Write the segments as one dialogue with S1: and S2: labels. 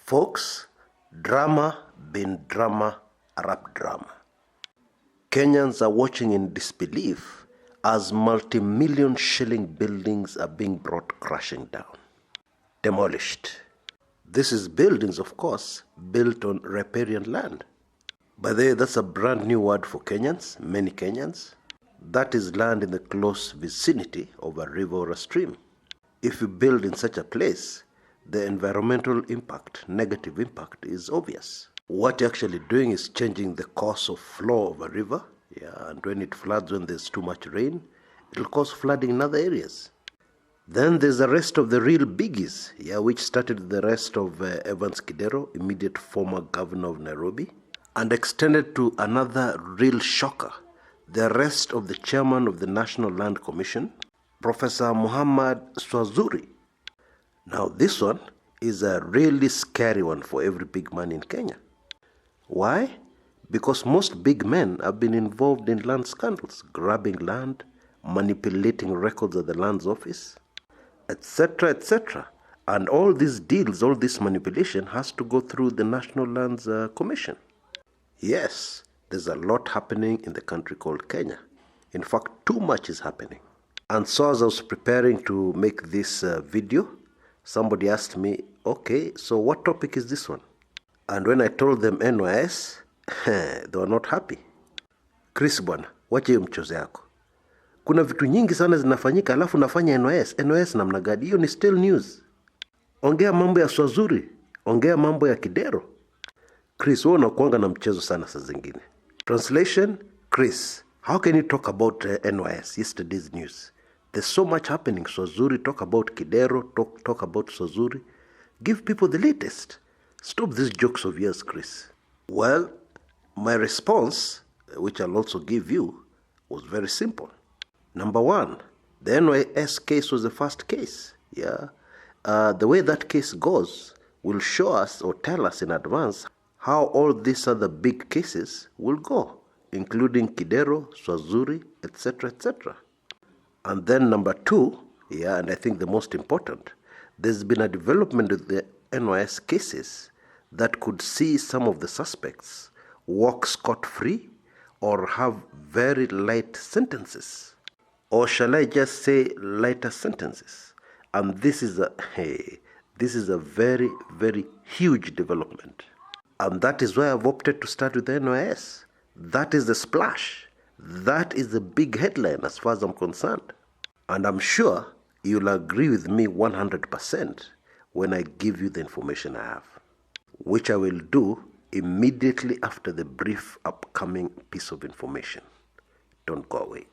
S1: Folks, drama been drama, rap drama. Kenyans are watching in disbelief as multi-million shilling buildings are being brought crashing down, demolished. This is buildings, of course, built on riparian land. By the way, that's a brand new word for Kenyans, many Kenyans. That is land in the close vicinity of a river or a stream. If you build in such a place, the environmental impact, negative impact, is obvious. What you're actually doing is changing the course of flow of a river. And when it floods, when there's too much rain, it'll cause flooding in other areas. Then there's the rest of the real biggies, which started with the rest of Evans Kidero, immediate former governor of Nairobi, and extended to another real shocker, the rest of the chairman of the National Land Commission, Professor Muhammad Swazuri. Now this one is a really scary one for every big man in Kenya. Why? Because most big men have been involved in land scandals, grabbing land, manipulating records at the lands office, etc., etc. And all these deals, all this manipulation has to go through the National Lands Commission. Yes, there's a lot happening in the country called Kenya. In fact, too much is happening. And so as I was preparing to make this video, somebody asked me, okay, so what topic is this one? And when I told them NYS, they were not happy. Chris bwana, wacha hiyo mchozo yako. Kuna vitu nyingi sana zinafanyika alafu nafanya NYS. NYS namna gani? Hiyo ni still news. Ongea mambo ya Swazuri, ongea mambo ya Kidero. Chris, wewe unakuanga na mchezo sana saa zingine. Translation, Chris, how can you talk about NYS, yesterday's news? There's so much happening. Swazuri, talk about Kidero, talk about Swazuri. Give people the latest. Stop these jokes of yours, Chris. Well, my response, which I'll also give you, was very simple. Number one, the NYS case was the first case. The way that case goes will show us or tell us in advance how all these other big cases will go, including Kidero, Swazuri, etc., etc. And then number two, and I think the most important, there's been a development with the NYS cases that could see some of the suspects walk scot-free or have very light sentences. Or shall I just say lighter sentences? And this is a very, very huge development. And that is why I've opted to start with the NYS. That is the splash. That is the big headline as far as I'm concerned. And I'm sure you'll agree with me 100% when I give you the information I have, which I will do immediately after the brief upcoming piece of information. Don't go away.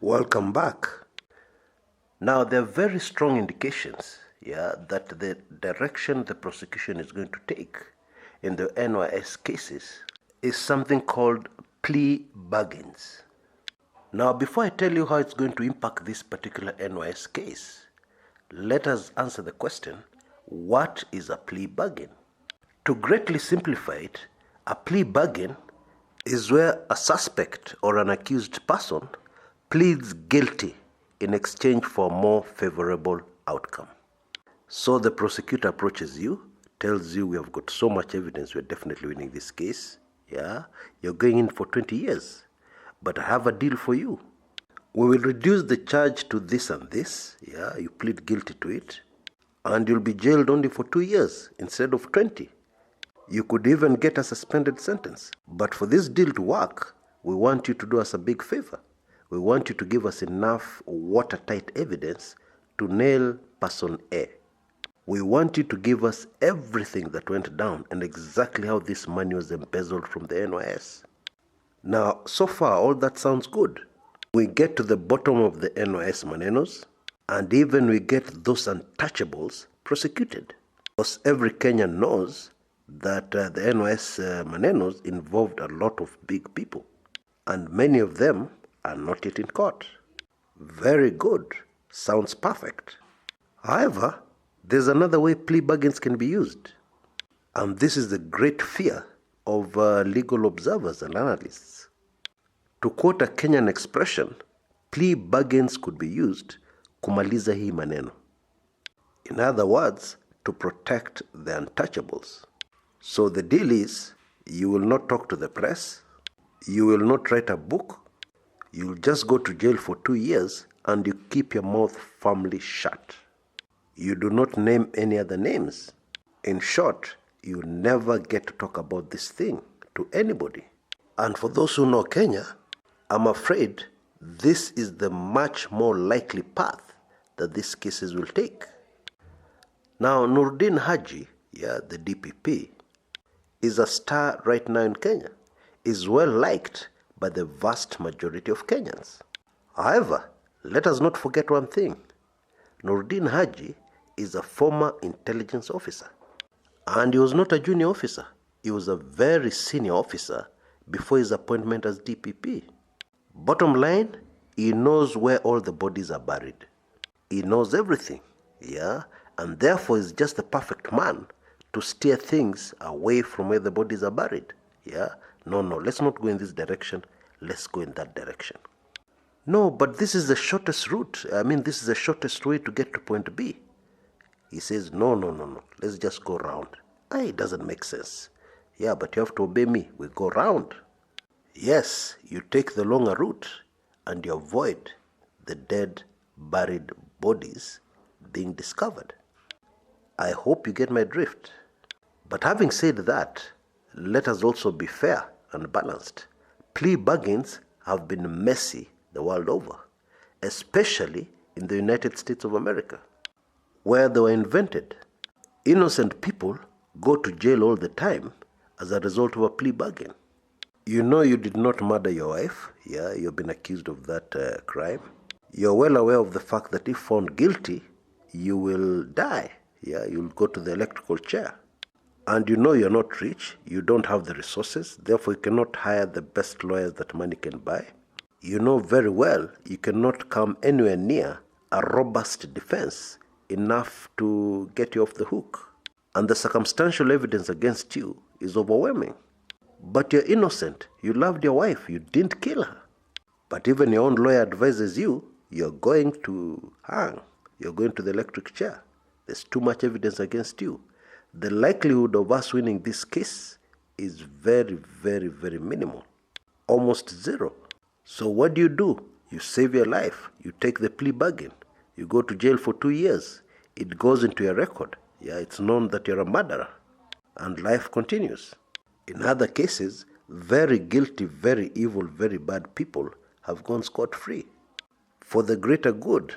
S1: Welcome back. Now, there are very strong indications that the direction the prosecution is going to take in the NYS cases is something called plea bargains. Now, before I tell you how it's going to impact this particular NYS case, let us answer the question, what is a plea bargain? To greatly simplify it, a plea bargain is where a suspect or an accused person pleads guilty in exchange for a more favorable outcome. So the prosecutor approaches you, tells you we have got so much evidence, we're definitely winning this case. Yeah, you're going in for 20 years. But I have a deal for you. We will reduce the charge to this and this. Yeah, you plead guilty to it. And you'll be jailed only for 2 years instead of 20. You could even get a suspended sentence. But for this deal to work, we want you to do us a big favor. We want you to give us enough watertight evidence to nail person A. We want you to give us everything that went down and exactly how this money was embezzled from the NYS. Now, so far, all that sounds good. We get to the bottom of the NYS manenos, and even we get those untouchables prosecuted. Because every Kenyan knows that the NYS manenos involved a lot of big people, and many of them are not yet in court. Very good. Sounds perfect. However, there's another way plea bargains can be used. And this is the great fear of legal observers and analysts. To quote a Kenyan expression, plea bargains could be used kumaliza hii maneno. In other words, to protect the untouchables. So the deal is, you will not talk to the press, you will not write a book, you'll just go to jail for 2 years and you keep your mouth firmly shut. You do not name any other names. In short, you never get to talk about this thing to anybody. And for those who know Kenya, I'm afraid this is the much more likely path that these cases will take. Now, Nurdin Haji, the DPP, is a star right now in Kenya, is well liked by the vast majority of Kenyans. However, let us not forget one thing. Nurdin Haji is a former intelligence officer. And he was not a junior officer. He was a very senior officer before his appointment as DPP. Bottom line, he knows where all the bodies are buried. He knows everything, and therefore is just the perfect man to steer things away from where the bodies are buried. No, let's not go in this direction. Let's go in that direction. No, but this is the shortest route. This is the shortest way to get to point B. He says, no. Let's just go round. It doesn't make sense. But you have to obey me. We go round. Yes, you take the longer route and you avoid the dead, buried bodies being discovered. I hope you get my drift. But having said that, let us also be fair and balanced. Plea bargains have been messy the world over, especially in the United States of America, where they were invented. Innocent people go to jail all the time as a result of a plea bargain. You know you did not murder your wife. You've been accused of that crime. You're well aware of the fact that if found guilty, you will die. You'll go to the electrical chair. And you know you're not rich. You don't have the resources. Therefore, you cannot hire the best lawyers that money can buy. You know very well you cannot come anywhere near a robust defense enough to get you off the hook. And the circumstantial evidence against you is overwhelming. But you're innocent. You loved your wife. You didn't kill her. But even your own lawyer advises you, you're going to hang. You're going to the electric chair. There's too much evidence against you. The likelihood of us winning this case is very, very, very minimal. Almost zero. So what do? You save your life. You take the plea bargain. You go to jail for 2 years. It goes into your record. It's known that you're a murderer. And life continues. In other cases, very guilty, very evil, very bad people have gone scot-free for the greater good,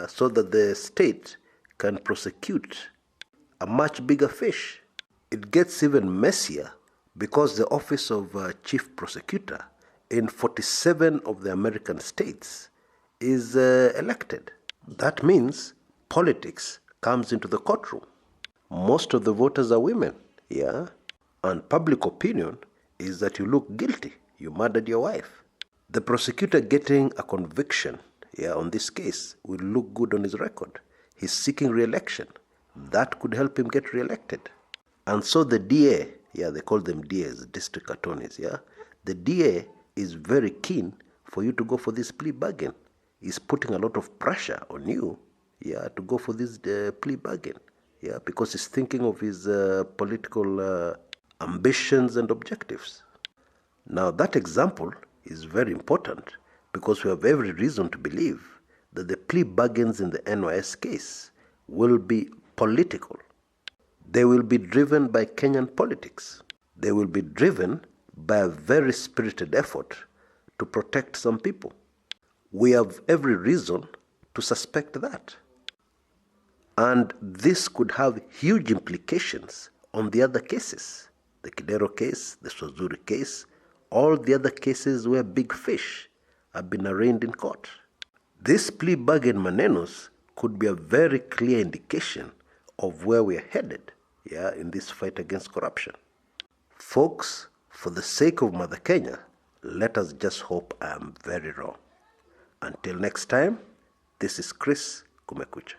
S1: so that the state can prosecute a much bigger fish. It gets even messier because the office of chief prosecutor in 47 of the American states is elected. That means politics comes into the courtroom. Most of the voters are women, and public opinion is that you look guilty. You murdered your wife. The prosecutor getting a conviction on this case will look good on his record. He's seeking re-election. That could help him get re-elected. And so the DA, they call them DAs, district attorneys, the DA is very keen for you to go for this plea bargain. He's putting a lot of pressure on you, to go for this plea bargain, because he's thinking of his political ambitions and objectives. Now that example is very important because we have every reason to believe that the plea bargains in the NYS case will be political. They will be driven by Kenyan politics. They will be driven by a very spirited effort to protect some people. We have every reason to suspect that. And this could have huge implications on the other cases. The Kidero case, the Swazuri case, all the other cases where big fish have been arraigned in court. This plea bargain manenos could be a very clear indication of where we are headed, in this fight against corruption. Folks, for the sake of Mother Kenya, let us just hope I am very wrong. Until next time, this is Kshs Kumekucha.